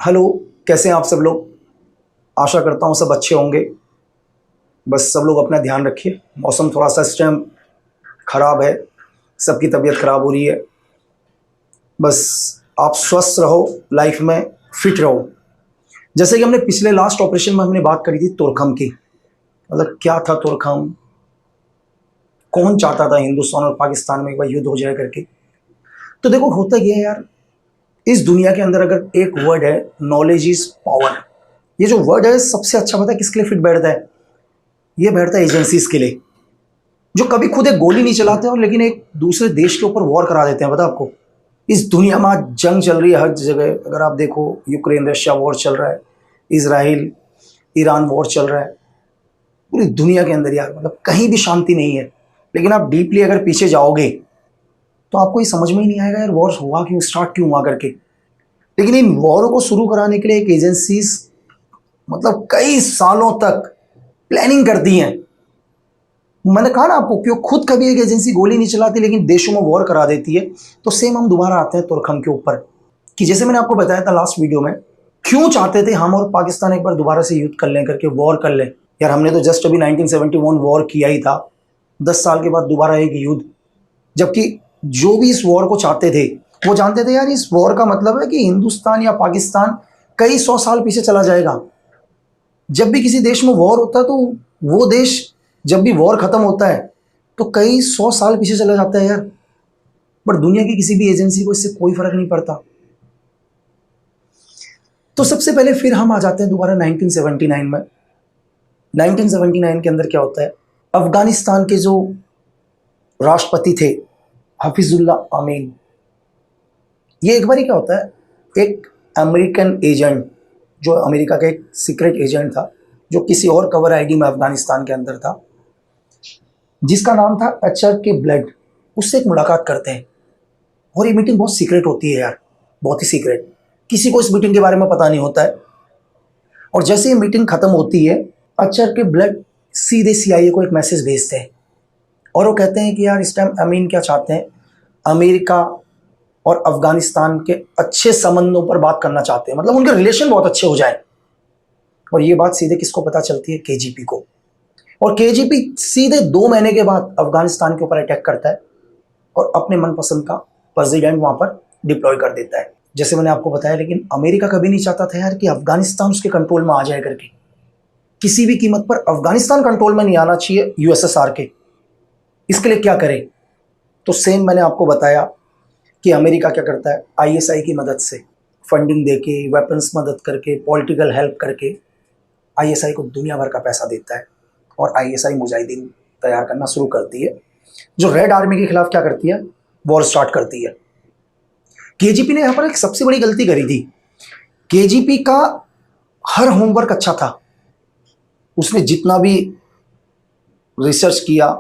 Hello. कैसे हैं आप सब लोग? आशा करता हूँ सब अच्छे होंगे। बस सब लोग अपना ध्यान रखिए। मौसम थोड़ा सा इस टाइम ख़राब है, सबकी तबीयत ख़राब हो रही है। बस आप स्वस्थ रहो, लाइफ में फिट रहो। जैसे कि हमने पिछले लास्ट ऑपरेशन में हमने बात करी थी तोरखम की। मतलब क्या था तोरखम, कौन चाहता था हिंदुस्तान और पाकिस्तान में एक बार युद्ध हो जाए करके। तो देखो होता क्या है यार, इस दुनिया के अंदर अगर एक वर्ड है, नॉलेज इज पावर। ये जो वर्ड है सबसे अच्छा पता है किसके लिए फिट बैठता है? ये बैठता है एजेंसीज के लिए, जो कभी खुद एक गोली नहीं चलाते और लेकिन एक दूसरे देश के ऊपर वॉर करा देते हैं। पता आपको, इस दुनिया में आज जंग चल रही है हर जगह। अगर आप देखो, यूक्रेन रशिया वॉर चल रहा है, इसराइल ईरान वॉर चल रहा है, पूरी दुनिया के अंदर यार। मतलब कहीं भी शांति नहीं है। लेकिन आप डीपली अगर पीछे जाओगे तो आपको ये समझ में ही नहीं आएगा यार वॉर हुआ क्यों, स्टार्ट क्यों हुआ करके। लेकिन इन वॉरों को शुरू कराने के लिए एक एजेंसीज मतलब कई सालों तक प्लानिंग करती हैं। मैंने कहा ना आपको, क्यों खुद कभी एक एजेंसी गोली नहीं चलाती लेकिन देशों में वॉर करा देती है। तो सेम हम दोबारा आते हैं तुरखम के ऊपर, कि जैसे मैंने आपको बताया था लास्ट वीडियो में, क्यों चाहते थे हम और पाकिस्तान एक बार दोबारा से युद्ध कर लें करके, वॉर कर लें। यार हमने तो जस्ट अभी 1971 वॉर किया ही था, 10 साल के बाद दोबारा एक युद्ध। जबकि जो भी इस वॉर को चाहते थे वो जानते थे यार इस वॉर का मतलब है कि हिंदुस्तान या पाकिस्तान कई 100 साल पीछे चला जाएगा। जब भी किसी देश में वॉर होता है तो वो देश, जब भी वॉर खत्म होता है तो कई 100 साल पीछे चला जाता है यार। बट दुनिया की किसी भी एजेंसी को इससे कोई फर्क नहीं पड़ता। तो सबसे पहले फिर हम आ जाते हैं दोबारा 1979 में। 1979 के अंदर क्या होता है, अफगानिस्तान के जो राष्ट्रपति थे हफीजुल्लाह अमीन, ये एक बार क्या होता है, एक अमेरिकन एजेंट, जो अमेरिका का एक सीक्रेट एजेंट था, जो किसी और कवर आईडी में अफगानिस्तान के अंदर था, जिसका नाम था एचआर ब्लड, उससे एक मुलाकात करते हैं। और ये मीटिंग बहुत सीक्रेट होती है यार, बहुत ही सीक्रेट। किसी को इस मीटिंग के बारे में पता नहीं होता है। और जैसे ये मीटिंग खत्म होती है, एचआर ब्लड सीधे सीआईए को एक मैसेज भेजते हैं और वो कहते हैं कि यार इस टाइम अमीन क्या चाहते हैं, अमेरिका और अफगानिस्तान के अच्छे संबंधों पर बात करना चाहते हैं, मतलब उनके रिलेशन बहुत अच्छे हो जाए। और ये बात सीधे किसको पता चलती है? केजीपी को। और केजीपी सीधे 2 महीने के बाद अफगानिस्तान के ऊपर अटैक करता है और अपने मनपसंद का प्रेसिडेंट वहां पर डिप्लॉय कर देता है, जैसे मैंने आपको बताया। लेकिन अमेरिका कभी नहीं चाहता था यार कि अफगानिस्तान उसके कंट्रोल में आ जाए करके। किसी भी कीमत पर अफगानिस्तान कंट्रोल में नहीं आना चाहिए यूएसएसआर के। इसके लिए क्या करें? तो सेम मैंने आपको बताया कि अमेरिका क्या करता है, आईएसआई की मदद से फंडिंग देके, वेपन्स मदद करके, पॉलिटिकल हेल्प करके आईएसआई को दुनिया भर का पैसा देता है और आईएसआई मुजाहिदीन तैयार करना शुरू करती है, जो रेड आर्मी के खिलाफ क्या करती है, वॉर स्टार्ट करती है। केजीपी ने यहां पर एक सबसे बड़ी गलती करी थी। केजीपी का हर होमवर्क अच्छा था, उसने जितना भी रिसर्च किया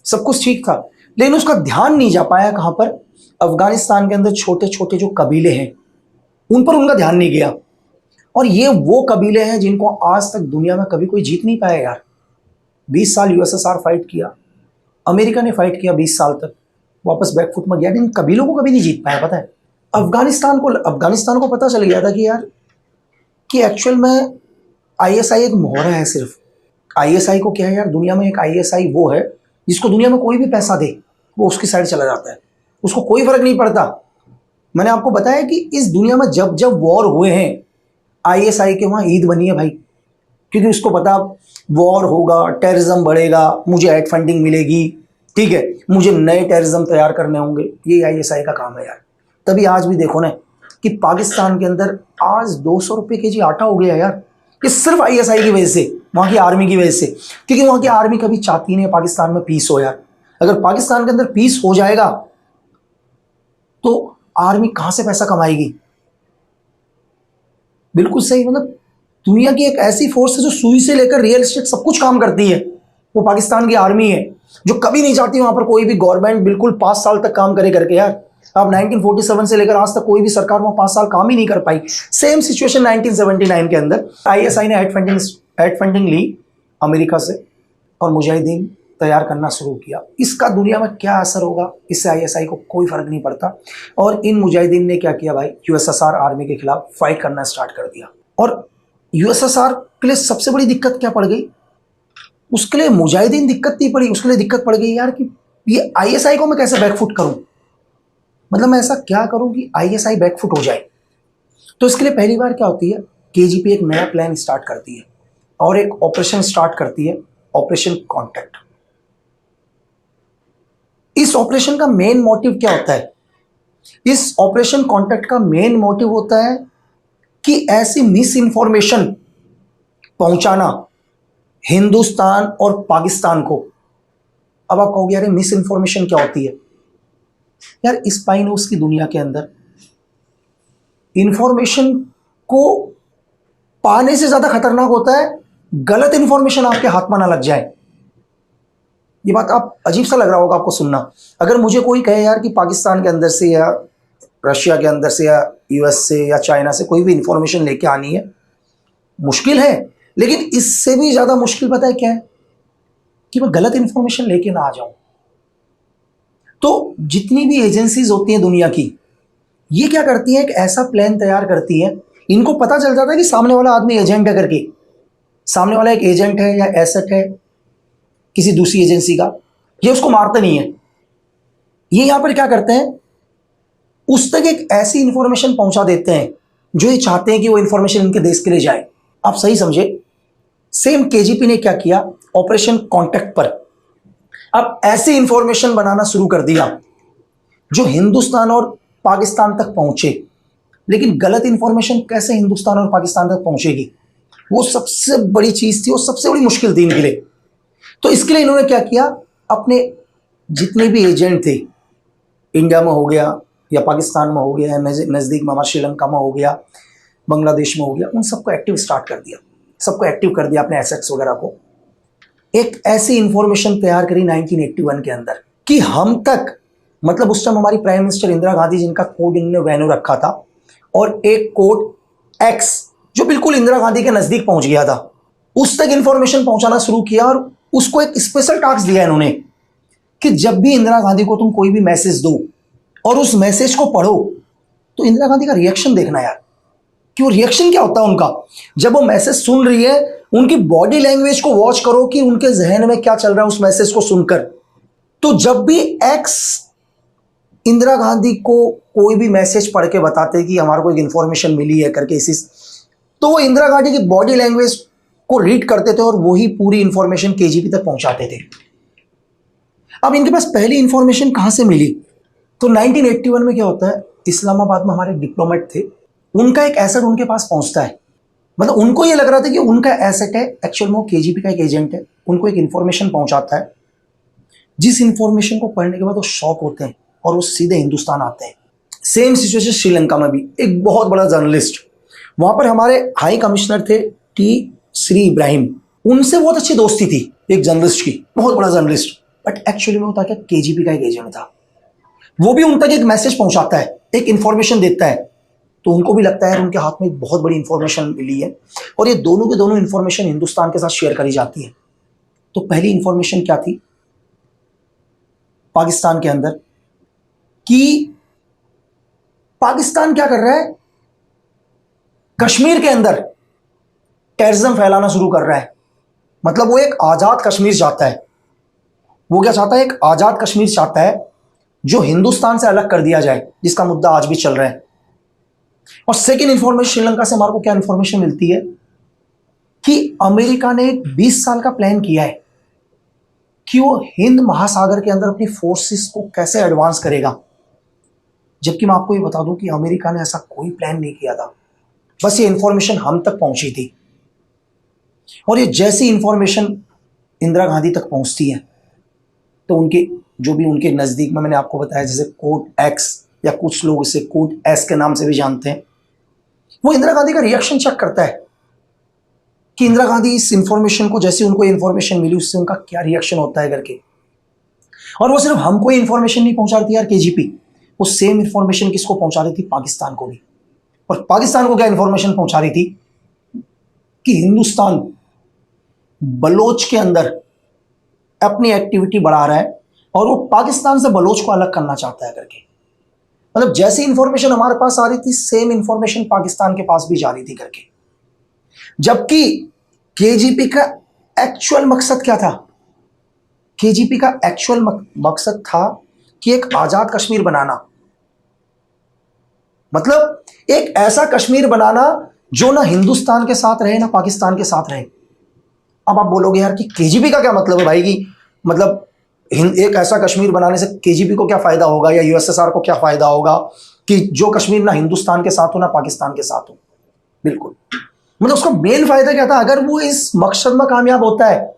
सब कुछ ठीक था, लेकिन उसका ध्यान नहीं जा पाया कहां पर, अफगानिस्तान के अंदर छोटे छोटे जो कबीले हैं उन पर उनका ध्यान नहीं गया। और ये वो कबीले हैं जिनको आज तक दुनिया में कभी कोई जीत नहीं पाया यार। 20 साल यूएसएसआर फाइट किया, अमेरिका ने फाइट किया 20 साल तक, वापस बैकफुट में गया, इन कबीलों को कभी नहीं जीत पाया। पता है, अफगानिस्तान को पता चल गया था कि यार कि एक्चुअल में आईएसआई एक मोहरा है सिर्फ। आईएसआई को क्या है यार, दुनिया में एक आईएसआई वो है जिसको दुनिया में कोई भी पैसा दे वो उसकी साइड चला जाता है, उसको कोई फर्क नहीं पड़ता। मैंने आपको बताया कि इस दुनिया में जब जब वॉर हुए हैं, आईएसआई के वहां ईद बनी है भाई, क्योंकि उसको पता वॉर होगा, टेररिज्म बढ़ेगा, मुझे एड फंडिंग मिलेगी, ठीक है, मुझे नए टेररिज्म तैयार करने होंगे। ये आईएसआई का काम है यार। तभी आज भी देखो ना कि पाकिस्तान के अंदर आज 200 रुपये केजी आटा हो गया यार। ये सिर्फ आईएसआई की वजह से, वहां की आर्मी की वजह से, क्योंकि वहां की आर्मी कभी चाहती नहीं पाकिस्तान में पीस हो यार। अगर पाकिस्तान के अंदर पीस हो जाएगा तो आर्मी कहां से पैसा कमाएगी? बिल्कुल सही। मतलब दुनिया की एक ऐसी फोर्स है जो सुई से लेकर रियल एस्टेट सब कुछ काम करती है, वो पाकिस्तान की आर्मी है, जो कभी नहीं चाहती वहां पर कोई भी गवर्नमेंट बिल्कुल 5 साल तक काम करे करके यार। अब 1947 से लेकर आज तक कोई भी सरकार वहां 5 साल काम ही नहीं कर पाई। सेम सिचुएशन 1979 के अंदर आईएसआई ने एड फंडिंग ली अमेरिका से, और मुजाहिदीन तैयार करना शुरू किया। इसका दुनिया में क्या असर होगा, इससे आईएसआई को कोई फर्क नहीं पड़ता। और इन मुजाहिदीन ने क्या किया भाई, यूएसएसआर आर्मी के खिलाफ फाइट करना स्टार्ट कर दिया। और यूएसएसआर के लिए सबसे बड़ी दिक्कत क्या पड़ गई, उसके लिए मुजाहिदीन दिक्कत नहीं पड़ी, उसके लिए दिक्कत पड़ गई यार कि ये आईएसआई को मैं कैसे बैकफुट करूं, मतलब मैं ऐसा क्या करूं कि आईएसआई बैकफुट हो जाए। तो इसके लिए पहली बार क्या होती है, केजीपी एक नया प्लान स्टार्ट करती है और एक ऑपरेशन स्टार्ट करती है, ऑपरेशन कॉन्टैक्ट। इस ऑपरेशन का मेन मोटिव क्या होता है, इस ऑपरेशन कॉन्टैक्ट का मेन मोटिव होता है कि ऐसी मिस इंफॉर्मेशन पहुंचाना हिंदुस्तान और पाकिस्तान को। अब आप कहोगे यार मिस इंफॉर्मेशन क्या होती है, यार स्पाई न्यूज की दुनिया के अंदर इंफॉर्मेशन को पाने से ज्यादा खतरनाक होता है गलत इंफॉर्मेशन आपके हाथ में ना लग जाए। ये बात आप अजीब सा लग रहा होगा आपको सुनना। अगर मुझे कोई कहे यार कि पाकिस्तान के अंदर से या रशिया के अंदर से या यूएस से या चाइना से कोई भी इंफॉर्मेशन लेके आनी है, मुश्किल है, लेकिन इससे भी ज्यादा मुश्किल पता है क्या है, कि मैं गलत इंफॉर्मेशन लेके ना आ जाऊं। तो जितनी भी एजेंसीज होती हैं दुनिया की, ये क्या करती हैं, एक ऐसा प्लान तैयार करती हैं, इनको पता चल जाता है कि सामने वाला आदमी एजेंट है करके, सामने वाला एक एजेंट है या एसेट है किसी दूसरी एजेंसी का, ये उसको मारते नहीं है। ये यहां पर क्या करते हैं, उस तक एक ऐसी इंफॉर्मेशन पहुंचा देते हैं जो ये चाहते हैं कि वो इंफॉर्मेशन इनके देश के लिए जाए। आप सही समझे। सेम केजीपी ने क्या किया, ऑपरेशन कॉन्टैक्ट पर अब ऐसी इंफॉर्मेशन बनाना शुरू कर दिया जो हिंदुस्तान और पाकिस्तान तक पहुंचे। लेकिन गलत इंफॉर्मेशन कैसे हिंदुस्तान और पाकिस्तान तक पहुंचेगी, वो सबसे बड़ी चीज थी, वो सबसे बड़ी मुश्किल थी इनके लिए। तो इसके लिए इन्होंने क्या किया, अपने जितने भी एजेंट थे, इंडिया में हो गया या पाकिस्तान में हो गया या नजदीक में हमारे श्रीलंका में हो गया, बांग्लादेश में हो गया, उन सबको एक्टिव स्टार्ट कर दिया, सबको एक्टिव कर दिया, अपने एसेट्स वगैरह को। एक ऐसी इंफॉर्मेशन तैयार करी 1981 के अंदर कि हम तक, मतलब उस टाइम हमारी प्राइम मिनिस्टर इंदिरा गांधी, जिनका कोड इन्होंने वैनो रखा था, और एक कोड एक्स जो बिल्कुल इंदिरा गांधी के नजदीक पहुंच गया था, उस तक इंफॉर्मेशन पहुंचाना शुरू किया। और उसको एक स्पेशल टास्क दिया इन्होंने कि जब भी इंदिरा गांधी को तुम कोई भी मैसेज दो और उस मैसेज को पढ़ो, तो इंदिरा गांधी का रिएक्शन देखना यार, कि वो रिएक्शन क्या होता है उनका। जब वो मैसेज सुन रही है, उनकी बॉडी लैंग्वेज को वॉच करो कि उनके जहन में क्या चल रहा है उस मैसेज को सुनकर। तो जब भी एक्स इंदिरा गांधी को कोई भी मैसेज पढ़ के बताते कि हमारे को एक इंफॉर्मेशन मिली है करके इसी, तो वो इंदिरा गांधी की बॉडी लैंग्वेज को रीड करते थे और वही पूरी इंफॉर्मेशन केजीपी तक पहुंचाते थे। अब इनके पास पहली इंफॉर्मेशन कहां से मिली, तो 1981 में क्या होता है, इस्लामाबाद में हमारे डिप्लोमेट थे, उनका एक एसेट उनके पास पहुंचता है। मतलब उनको ये लग रहा था कि उनका एसेट है, एक्चुअल में वो केजीपी का एक एजेंट है, उनको एक इंफॉर्मेशन पहुंचाता है, जिस इंफॉर्मेशन को पढ़ने के बाद वो शॉक होते हैं और वो सीधे हिंदुस्तान आते हैं। सेम सिचुएशन श्रीलंका में भी, एक बहुत बड़ा जर्नलिस्ट, वहां पर हमारे हाई कमिश्नर थे टी श्री इब्राहिम, उनसे बहुत अच्छी दोस्ती थी एक जर्नलिस्ट की, बहुत बड़ा जर्नलिस्ट, बट एक्चुअली में होता क्या, केजीपी का एक एजेंट था। वो भी उन तक एक मैसेज पहुंचाता है, एक इंफॉर्मेशन देता है, तो उनको भी लगता है उनके हाथ में एक बहुत बड़ी इंफॉर्मेशन मिली है और ये दोनों के दोनों इंफॉर्मेशन हिंदुस्तान के साथ शेयर करी जाती है। तो पहली इंफॉर्मेशन क्या थी पाकिस्तान के अंदर, कि पाकिस्तान क्या कर रहा है, कश्मीर के अंदर टेररिज्म फैलाना शुरू कर रहा है। मतलब वो एक आजाद कश्मीर चाहता है। वो क्या चाहता है, एक आजाद कश्मीर चाहता है जो हिंदुस्तान से अलग कर दिया जाए, जिसका मुद्दा आज भी चल रहा है। और सेकेंड इंफॉर्मेशन श्रीलंका से हमारे को क्या इंफॉर्मेशन मिलती है कि अमेरिका ने 20 साल का प्लान किया है कि वो हिंद महासागर के अंदर अपनी फोर्सेस को कैसे एडवांस करेगा। जबकि मैं आपको ये बता दूं कि अमेरिका ने ऐसा कोई प्लान नहीं किया था, बस ये इंफॉर्मेशन हम तक पहुंची थी। और ये जैसी इंफॉर्मेशन इंदिरा गांधी तक पहुंचती है, तो उनके जो भी उनके नजदीक में, मैंने आपको बताया जैसे कोड एक्स या कुछ लोग इसे कोड एस के नाम से भी जानते हैं, वो इंदिरा गांधी का रिएक्शन चेक करता है कि इंदिरा गांधी इस इंफॉर्मेशन को, जैसे उनको इंफॉर्मेशन मिली उससे उनका क्या रिएक्शन होता है करके। और वो सिर्फ हमको इंफॉर्मेशन नहीं पहुंचा रही थी यार केजीपी, वो सेम इंफॉर्मेशन किसको पहुंचा रही थी, पाकिस्तान को भी। और पाकिस्तान को क्या इंफॉर्मेशन पहुंचा रही थी कि हिंदुस्तान बलोच के अंदर अपनी एक्टिविटी बढ़ा रहा है और वो पाकिस्तान से बलोच को अलग करना चाहता है करके। मतलब जैसी इंफॉर्मेशन हमारे पास आ रही थी सेम इंफॉर्मेशन पाकिस्तान के पास भी जा रही थी करके। जबकि केजीपी का एक्चुअल मकसद क्या था? केजीपी का एक्चुअल मकसद था कि एक आजाद कश्मीर बनाना, मतलब एक ऐसा कश्मीर बनाना जो ना हिंदुस्तान के साथ रहे ना पाकिस्तान के साथ रहे। अब आप बोलोगे यार कि केजीपी का क्या मतलब है भाई, कि मतलब एक ऐसा कश्मीर बनाने से केजीपी को क्या फायदा होगा या यूएसएसआर को क्या फायदा होगा कि जो कश्मीर ना हिंदुस्तान के साथ हो ना पाकिस्तान के साथ हो। बिल्कुल, मतलब उसका मेन फायदा क्या था? अगर वो इस मकसद में कामयाब होता है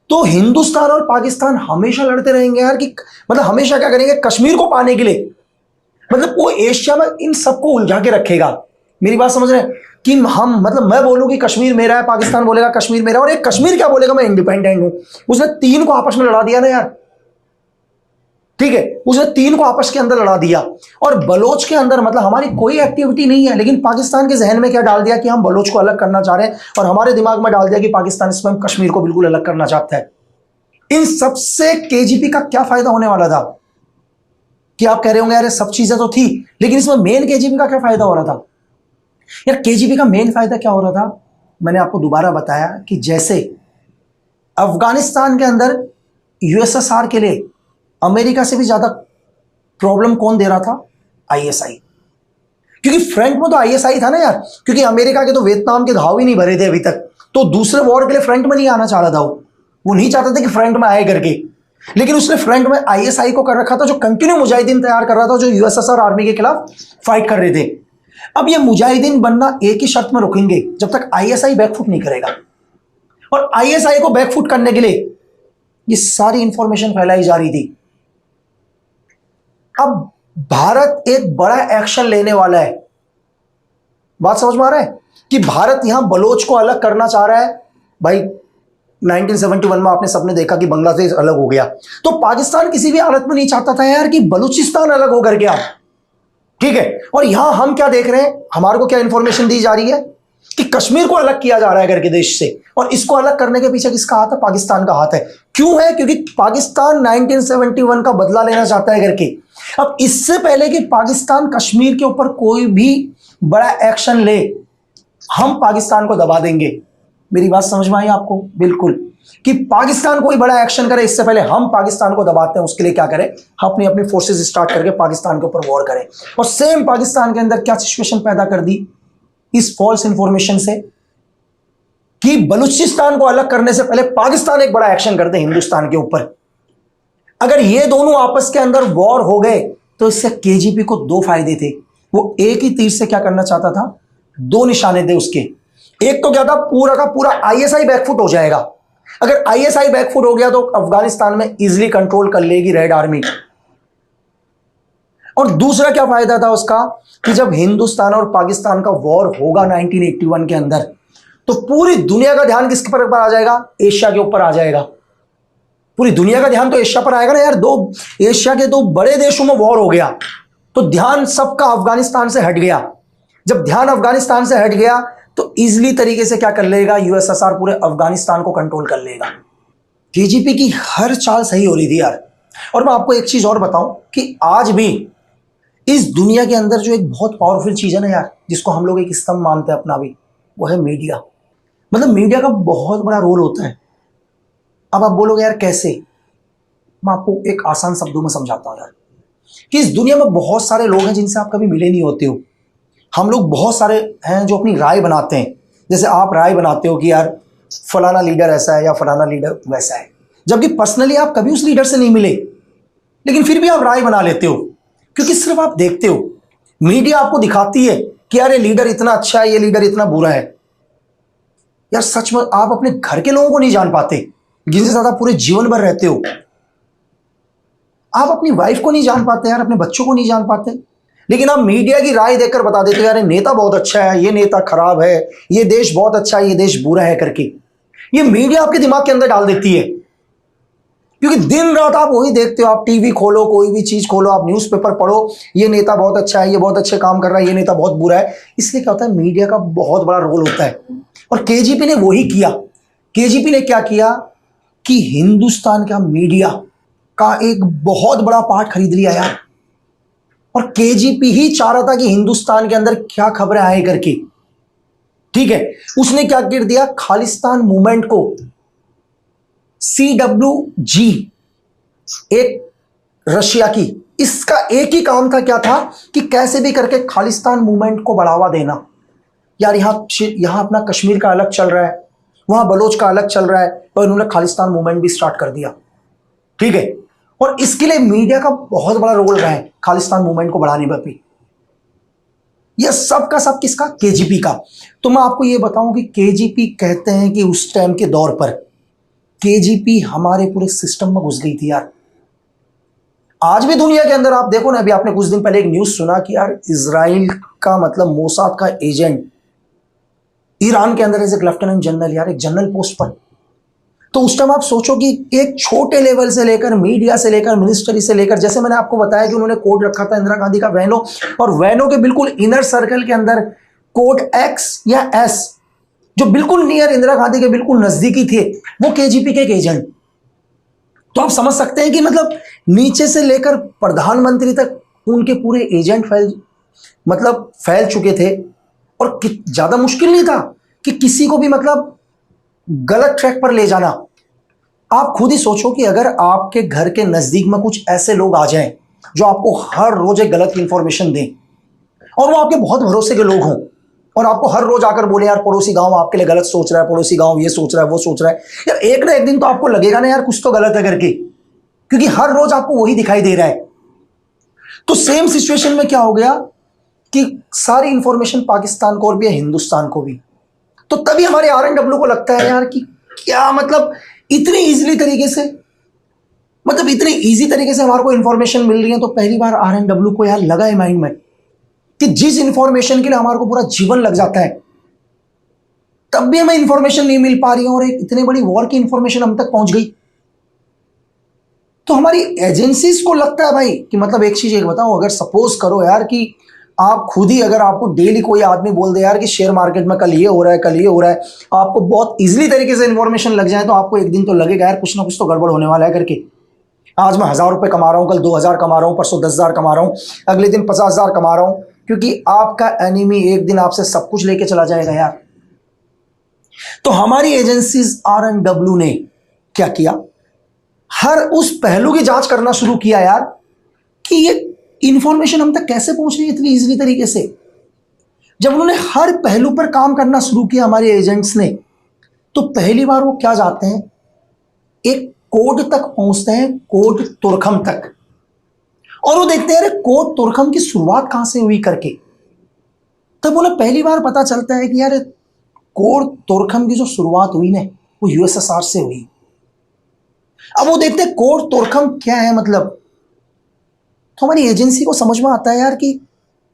तो हिंदुस्तान और पाकिस्तान हमेशा लड़ते रहेंगे यार, कि मतलब हमेशा क्या करेंगे कश्मीर को पाने के लिए। मतलब वो एशिया में इन सबको उलझा के रखेगा। मेरी बात समझ रहे हैं कि हम, मतलब मैं बोलूं कि कश्मीर मेरा है, पाकिस्तान बोलेगा कश्मीर मेरा, और एक कश्मीर क्या बोलेगा मैं इंडिपेंडेंट हूं। उसने तीन को आपस में लड़ा दिया ना यार, ठीक है, उसने तीन को आपस के अंदर लड़ा दिया। और बलोच के अंदर मतलब हमारी कोई एक्टिविटी नहीं है, लेकिन पाकिस्तान के जहन में क्या डाल दिया कि हम बलोच को अलग करना चाह रहे हैं, और हमारे दिमाग में डाल दिया कि पाकिस्तान इसमें कश्मीर को बिल्कुल अलग करना चाहता है। इन सबसे केजीपी का क्या फायदा होने वाला था? कि आप कह रहे होंगे यार सब चीजें तो थी, लेकिन इसमें मेन केजीपी का क्या फायदा हो रहा था? यार केजीपी का मेन फायदा क्या हो रहा था? मैंने आपको दोबारा बताया कि जैसे अफगानिस्तान के अंदर यूएसएसआर के लिए अमेरिका से भी ज्यादा प्रॉब्लम कौन दे रहा था? आईएसआई। क्योंकि फ्रंट में तो आईएसआई था ना यार, क्योंकि अमेरिका के तो वियतनाम के घाव ही नहीं भरे थे अभी तक, तो दूसरे वॉर के लिए फ्रंट में नहीं आना चाह रहा था। वो नहीं चाहते थे कि फ्रंट में आए करके, लेकिन उसने फ्रंट में आईएसआई को कर रखा था, जो कंटिन्यू मुजाहिदीन तैयार कर रहा था, जो यूएसएसआर आर्मी के खिलाफ फाइट कर रहे थे। अब ये मुजाहिदीन बनना एक ही शर्त में रुकेंगे, जब तक आईएसआई बैकफुट नहीं करेगा। और आईएसआई को बैकफुट करने के लिए ये सारी इंफॉर्मेशन फैलाई जा रही थी। अब भारत एक बड़ा एक्शन लेने वाला है। बात समझ में आ रहा है कि भारत यहां बलोच को अलग करना चाह रहा है। भाई 1971 में आपने सबने देखा कि बांग्लादेश अलग हो गया, तो पाकिस्तान किसी भी हालत में नहीं चाहता था यार कि बलूचिस्तान अलग हो करके आप, ठीक है। और यहां हम क्या देख रहे हैं, हमारे को क्या इंफॉर्मेशन दी जा रही है कि कश्मीर को अलग किया जा रहा है करके देश से, और इसको अलग करने के पीछे किसका हाथ है? पाकिस्तान का हाथ है। क्यों है? क्योंकि पाकिस्तान 1971 का बदला लेना चाहता है करके। अब इससे पहले कि पाकिस्तान कश्मीर के ऊपर कोई भी बड़ा एक्शन ले, हम पाकिस्तान को दबा देंगे। मेरी बात समझ में आई आपको? बिल्कुल, कि पाकिस्तान कोई बड़ा एक्शन करे इससे पहले हम पाकिस्तान को दबाते हैं। उसके लिए क्या करें? अपनी अपनी फोर्सेस स्टार्ट करके पाकिस्तान के ऊपर वॉर करें। और सेम पाकिस्तान के अंदर क्या सिचुएशन पैदा कर दी इस फॉल्स इंफॉर्मेशन से, कि बलूचिस्तान को अलग करने से पहले पाकिस्तान एक बड़ा एक्शन कर दे हिंदुस्तान के ऊपर। अगर ये दोनों आपस के अंदर वॉर हो गए तो इससे केजीपी को दो फायदे थे। वो एक ही तीर से क्या करना चाहता था? दो निशाने थे उसके। एक तो क्या था, पूरा का पूरा आईएसआई बैकफुट हो जाएगा। अगर आईएसआई बैकफुट हो गया तो अफगानिस्तान में इजीली कंट्रोल कर लेगी रेड आर्मी। और दूसरा क्या फायदा था उसका, कि जब हिंदुस्तान और पाकिस्तान का वॉर होगा 1981 के अंदर, तो पूरी दुनिया का ध्यान किसके पर आ जाएगा? एशिया के ऊपर आ जाएगा। पूरी दुनिया का ध्यान तो एशिया पर आएगा ना यार। दो एशिया के दो बड़े देशों में वॉर हो गया तो ध्यान सबका अफगानिस्तान से हट गया। जब ध्यान अफगानिस्तान से हट गया तो इजीली तरीके से क्या कर लेगा? यूएसएसआर पूरे अफगानिस्तान को कंट्रोल कर लेगा। केजीपी की हर चाल सही हो रही थी यार। और मैं आपको एक चीज और बताऊं कि आज भी इस दुनिया के अंदर जो एक बहुत पावरफुल चीज है ना यार, जिसको हम लोग एक स्तंभ मानते हैं अपना भी, वो है मीडिया। मतलब मीडिया का बहुत बड़ा रोल होता है। अब आप बोलोगे यार कैसे? मैं आपको एक आसान शब्दों में समझाता हूं यार, कि इस दुनिया में बहुत सारे लोग हैं जिनसे आप कभी मिले नहीं होते हो। हम लोग बहुत सारे हैं जो अपनी राय बनाते हैं। जैसे आप राय बनाते हो कि यार फलाना लीडर ऐसा है या फलाना लीडर वैसा है, जबकि पर्सनली आप कभी उस लीडर से नहीं मिले, लेकिन फिर भी आप राय बना लेते हो क्योंकि सिर्फ आप देखते हो। मीडिया आपको दिखाती है कि यार ये लीडर इतना अच्छा है, ये लीडर इतना बुरा है। यार सच में आप अपने घर के लोगों को नहीं जान पाते जिनसे ज्यादा पूरे जीवन भर रहते हो। आप अपनी वाइफ को नहीं जान पाते यार, अपने बच्चों को नहीं जान पाते, लेकिन आप मीडिया की राय देकर बता देते हो यार ये नेता बहुत अच्छा है, ये नेता खराब है, ये देश बहुत अच्छा है, ये देश बुरा है करके। ये मीडिया आपके दिमाग के अंदर डाल देती है, क्योंकि दिन रात आप वही देखते हो। आप टीवी खोलो, कोई भी चीज खोलो, आप न्यूज़पेपर पढ़ो, ये नेता बहुत अच्छा है, ये बहुत अच्छे काम कर रहा है, ये नेता बहुत बुरा है। इसलिए क्या होता है, मीडिया का बहुत बड़ा रोल होता है। और केजीपी ने वही किया। केजीपी ने क्या किया कि हिंदुस्तान का मीडिया का एक बहुत बड़ा पार्ट खरीद लिया यार, और केजीपी ही चाह रहा था कि हिंदुस्तान के अंदर क्या खबरें आए करके। ठीक है, उसने क्या कर दिया, खालिस्तान मूवमेंट को CWG, एक रशिया की, इसका एक ही काम था, क्या था कि कैसे भी करके खालिस्तान मूवमेंट को बढ़ावा देना। यार यहां अपना कश्मीर का अलग चल रहा है, वहां बलोच का अलग चल रहा है, और इन्होंने खालिस्तान मूवमेंट भी स्टार्ट कर दिया। ठीक है, और इसके लिए मीडिया का बहुत बड़ा रोल रहा है खालिस्तान मूवमेंट को बढ़ाने पर भी। यह सब का सब किसका, केजीपी का। तो मैं आपको यह बताऊं कि केजीपी कहते हैं कि उस टाइम के दौर पर केजीपी हमारे पूरे सिस्टम में घुस गई थी यार। आज भी दुनिया के अंदर आप देखो ना, अभी आपने कुछ दिन पहले एक न्यूज सुना कि यार इजराइल का मतलब मोसाद का एजेंट ईरान के अंदर एज एक लेफ्टिनेंट जनरल, यार एक जनरल पोस्ट पर। तो उस टाइम आप सोचो कि एक छोटे लेवल से लेकर, मीडिया से लेकर, मिनिस्ट्री से लेकर, जैसे मैंने आपको बताया कि उन्होंने कोड रखा था इंदिरा गांधी का वैनो, और वैनो के बिल्कुल इनर सर्कल के अंदर कोड एक्स या एस, जो बिल्कुल नियर इंदिरा गांधी के बिल्कुल नजदीकी थे, वो केजीपी के एक एजेंट। तो आप समझ सकते हैं कि मतलब नीचे से लेकर प्रधानमंत्री तक उनके पूरे एजेंट फैल चुके थे, और ज्यादा मुश्किल नहीं था कि किसी को भी मतलब गलत ट्रैक पर ले जाना। आप खुद ही सोचो कि अगर आपके घर के नजदीक में कुछ ऐसे लोग आ जाएं जो आपको हर रोज एक गलत इंफॉर्मेशन दें, और वो आपके बहुत भरोसे के लोग हों, और आपको हर रोज आकर बोले यार पड़ोसी गांव आपके लिए गलत सोच रहा है, पड़ोसी गांव ये सोच रहा है, वो सोच रहा है, यार एक ना एक दिन तो आपको लगेगा ना यार कुछ तो गलत है करके, क्योंकि हर रोज आपको वही दिखाई दे रहा है। तो सेम सिचुएशन में क्या हो गया कि सारी इंफॉर्मेशन पाकिस्तान को और भी हिंदुस्तान को भी। तो तभी हमारे RNW को लगता है यार कि क्या मतलब इतनी इजीली तरीके से, मतलब इतनी इजी तरीके से हमारे को इंफॉर्मेशन मिल रही है। तो पहली बार RNW को यार लगा है माइंड में कि जिस इंफॉर्मेशन के लिए हमारे को पूरा जीवन लग जाता है, तब भी हमें इंफॉर्मेशन नहीं मिल पा रही है, और एक इतनी बड़ी वॉर की इंफॉर्मेशन हम तक पहुंच गई। तो हमारी एजेंसीज को लगता है भाई कि मतलब एक चीज एक बताओ, अगर सपोज करो यार कि आप खुद ही, अगर आपको डेली कोई आदमी बोल दे यार कि शेयर मार्केट में कल ये हो रहा है, कल ये हो रहा है, आपको बहुत इजीली तरीके से इंफॉर्मेशन लग जाए, तो आपको एक दिन तो लगेगा यार कुछ ना कुछ तो गड़बड़ होने वाला है करके। आज मैं 1000 रुपए कमा रहा हूं, कल 2000 कमा रहा हूं, परसों 10,000 कमा रहा हूं, अगले दिन 50,000 कमा रहा हूं, क्योंकि आपका एनिमी एक दिन आपसे सब कुछ लेके चला जाएगा यार। तो हमारी एजेंसीज RNW ने क्या किया, हर उस पहलू की जांच करना शुरू किया यार कि ये इंफॉर्मेशन हम तक कैसे पहुंच रही है इतनी इजीली तरीके से। जब उन्होंने हर पहलू पर काम करना शुरू किया हमारे एजेंट्स ने, तो पहली बार वो क्या जाते हैं, एक कोड तक पहुंचते हैं, कोड तुर्खम तक, और वो देखते हैं अरे कोड तुर्खम की शुरुआत कहां से हुई करके। तब उन्हें पहली बार पता चलता है कि यार कोड तुर्खम की जो शुरुआत हुई ना, वो USSR से हुई। अब वो देखते हैं कोड तुर्खम क्या है मतलब, तो हमारी एजेंसी को समझ में आता है यार कि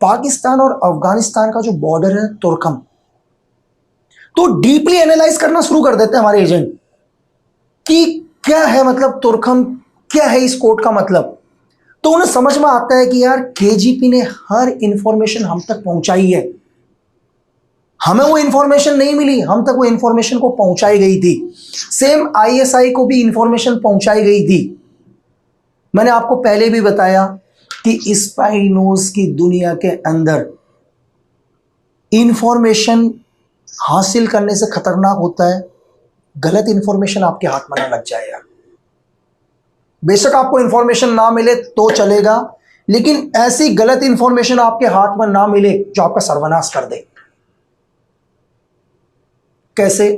पाकिस्तान और अफगानिस्तान का जो बॉर्डर है तुर्खम, तो डीपली एनालाइज करना शुरू कर देते हैं हमारे एजेंट कि क्या है मतलब तुर्खम, क्या है इस कोड का मतलब। तो उन्हें समझ में आता है कि यार केजीपी ने हर इंफॉर्मेशन हम तक पहुंचाई है, हमें वो इंफॉर्मेशन नहीं मिली, हम तक वो इंफॉर्मेशन को पहुंचाई गई थी। सेम ISI को भी इंफॉर्मेशन पहुंचाई गई थी। मैंने आपको पहले भी बताया कि स्पाई न्यूज की दुनिया के अंदर इंफॉर्मेशन हासिल करने से खतरनाक होता है गलत इंफॉर्मेशन आपके हाथ में ना लग जाए यार। बेशक आपको इंफॉर्मेशन ना मिले तो चलेगा, लेकिन ऐसी गलत इंफॉर्मेशन आपके हाथ में ना मिले जो आपका सर्वनाश कर दे। कैसे,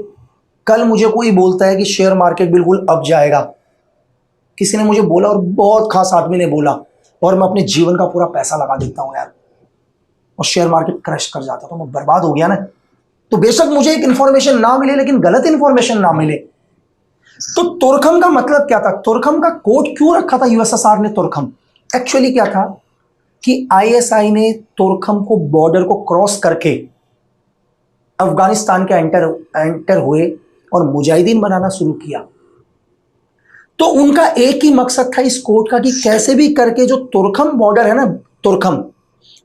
कल मुझे कोई बोलता है कि शेयर मार्केट बिल्कुल अब जाएगा, किसी ने मुझे बोला और बहुत खास आदमी ने बोला, और मैं अपने जीवन का पूरा पैसा लगा देता हूं यार, और शेयर मार्केट क्रैश कर जाता तो मैं बर्बाद हो गया ना। तो बेशक मुझे एक इंफॉर्मेशन ना मिले, लेकिन गलत इंफॉर्मेशन ना मिले। तो तुर्खम का मतलब क्या था, तुर्खम का कोड क्यों रखा था USSR ने तुर्खम? एक्चुअली क्या था कि ISI ने तुर्खम को, बॉर्डर को क्रॉस करके अफगानिस्तान के एंटर हुए और मुजाहिदीन बनाना शुरू किया। तो उनका एक ही मकसद था इस कोड का कि कैसे भी करके जो तुर्खम बॉर्डर है ना, तुर्खम,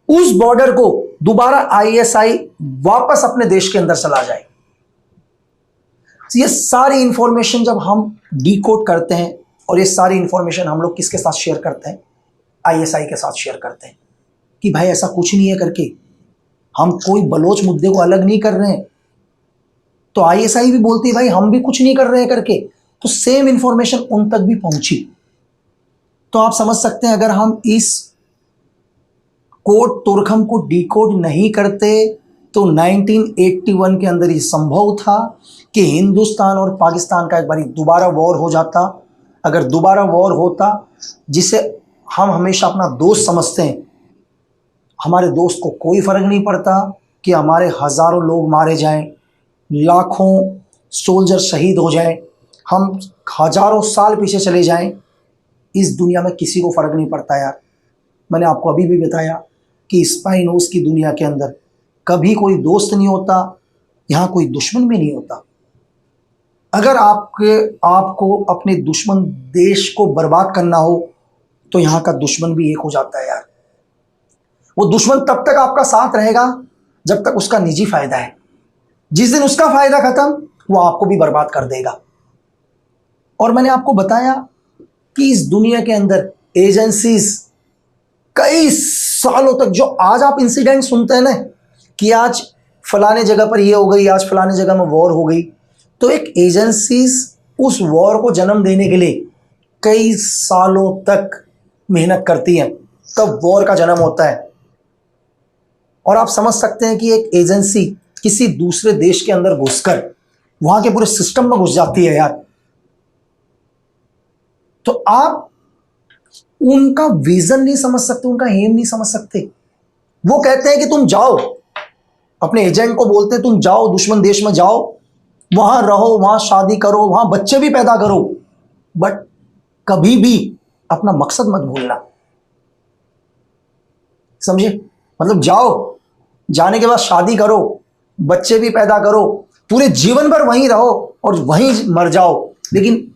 उस बॉर्डर को दोबारा ISI वापस अपने देश के अंदर चला जाए। ये सारी इंफॉर्मेशन जब हम डिकोड करते हैं और ये सारी इंफॉर्मेशन हम लोग किसके साथ शेयर करते हैं, आईएसआई के साथ शेयर करते हैं कि भाई ऐसा कुछ नहीं है करके, हम कोई बलोच मुद्दे को अलग नहीं कर रहे हैं। तो आईएसआई भी बोलती है भाई हम भी कुछ नहीं कर रहे हैं करके, तो सेम इंफॉर्मेशन उन तक भी पहुंची। तो आप समझ सकते हैं अगर हम इस कोड तुर्कम को डिकोड नहीं करते तो 1981 के अंदर ये संभव था कि हिंदुस्तान और पाकिस्तान का एक बार दोबारा वॉर हो जाता। अगर दोबारा वॉर होता, जिसे हम हमेशा अपना दोस्त समझते हैं, हमारे दोस्त को कोई फर्क नहीं पड़ता कि हमारे हजारों लोग मारे जाएं, लाखों सोल्जर शहीद हो जाएं, हम हजारों साल पीछे चले जाएं, इस दुनिया में किसी को फर्क नहीं पड़ता यार। मैंने आपको अभी भी बताया कि स्पाइनोज की दुनिया के अंदर कभी कोई दोस्त नहीं होता, यहाँ कोई दुश्मन भी नहीं होता। अगर आपको अपने दुश्मन देश को बर्बाद करना हो तो यहाँ का दुश्मन भी एक हो जाता है यार। वो दुश्मन तब तक आपका साथ रहेगा जब तक उसका निजी फायदा है। जिस दिन उसका फायदा खत्म, वो आपको भी बर्बाद कर देगा। और मैंने आपको बताया कि इस दुनिया के अंदर एजेंसीज कई सालों तक, जो आज आप इंसिडेंट सुनते हैं ना कि आज फलाने जगह पर ये हो गई, आज फलाने जगह में वॉर हो गई, तो एक एजेंसीज उस वॉर को जन्म देने के लिए कई सालों तक मेहनत करती हैं, तब वॉर का जन्म होता है। और आप समझ सकते हैं कि एक एजेंसी किसी दूसरे देश के अंदर घुसकर वहां के पूरे सिस्टम में घुस जाती है यार, तो आप उनका विजन नहीं समझ सकते, उनका एम नहीं समझ सकते। वो कहते हैं कि तुम जाओ, अपने एजेंट को बोलते हैं तुम जाओ दुश्मन देश में, जाओ वहां रहो, वहां शादी करो, वहां बच्चे भी पैदा करो, बट कभी भी अपना मकसद मत भूलना। समझे? मतलब जाओ, जाने के बाद शादी करो, बच्चे भी पैदा करो, पूरे जीवन भर वहीं रहो और वहीं मर जाओ, लेकिन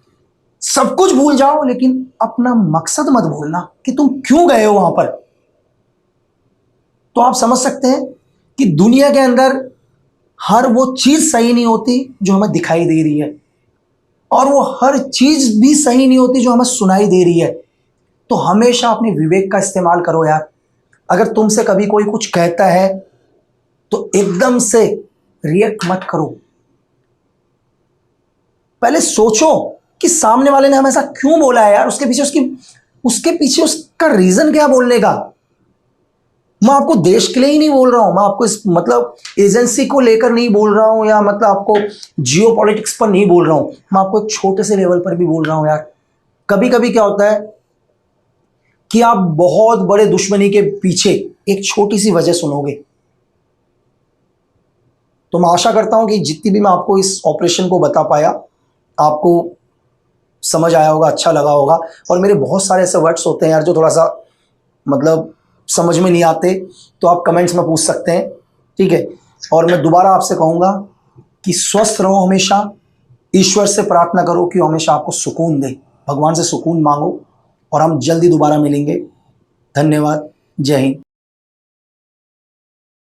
सब कुछ भूल जाओ, लेकिन अपना मकसद मत भूलना कि तुम क्यों गए हो वहां पर। तो आप समझ सकते हैं कि दुनिया के अंदर हर वो चीज सही नहीं होती जो हमें दिखाई दे रही है, और वो हर चीज भी सही नहीं होती जो हमें सुनाई दे रही है। तो हमेशा अपने विवेक का इस्तेमाल करो यार। अगर तुमसे कभी कोई कुछ कहता है तो एकदम से रिएक्ट मत करो, पहले सोचो कि सामने वाले ने हमें ऐसा क्यों बोला है यार, उसके पीछे उसका रीजन क्या बोलने का। मैं आपको देश के लिए ही नहीं बोल रहा हूं, मैं आपको इस मतलब एजेंसी को लेकर नहीं बोल रहा हूं, या मतलब आपको जियो पॉलिटिक्स पर नहीं बोल रहा हूं, मैं आपको एक छोटे से लेवल पर भी बोल रहा हूं यार। कभी कभी क्या होता है कि आप बहुत बड़े दुश्मनी के पीछे एक छोटी सी वजह सुनोगे। तो मैं आशा करता हूं कि जितनी भी मैं आपको इस ऑपरेशन को बता पाया, आपको समझ आया होगा, अच्छा लगा होगा। और मेरे बहुत सारे ऐसे वर्ड्स होते हैं यार जो थोड़ा सा मतलब समझ में नहीं आते, तो आप कमेंट्स में पूछ सकते हैं, ठीक है। और मैं दोबारा आपसे कहूँगा कि स्वस्थ रहो, हमेशा ईश्वर से प्रार्थना करो कि वो हमेशा आपको सुकून दे, भगवान से सुकून मांगो, और हम जल्दी दोबारा मिलेंगे। धन्यवाद। जय हिंद।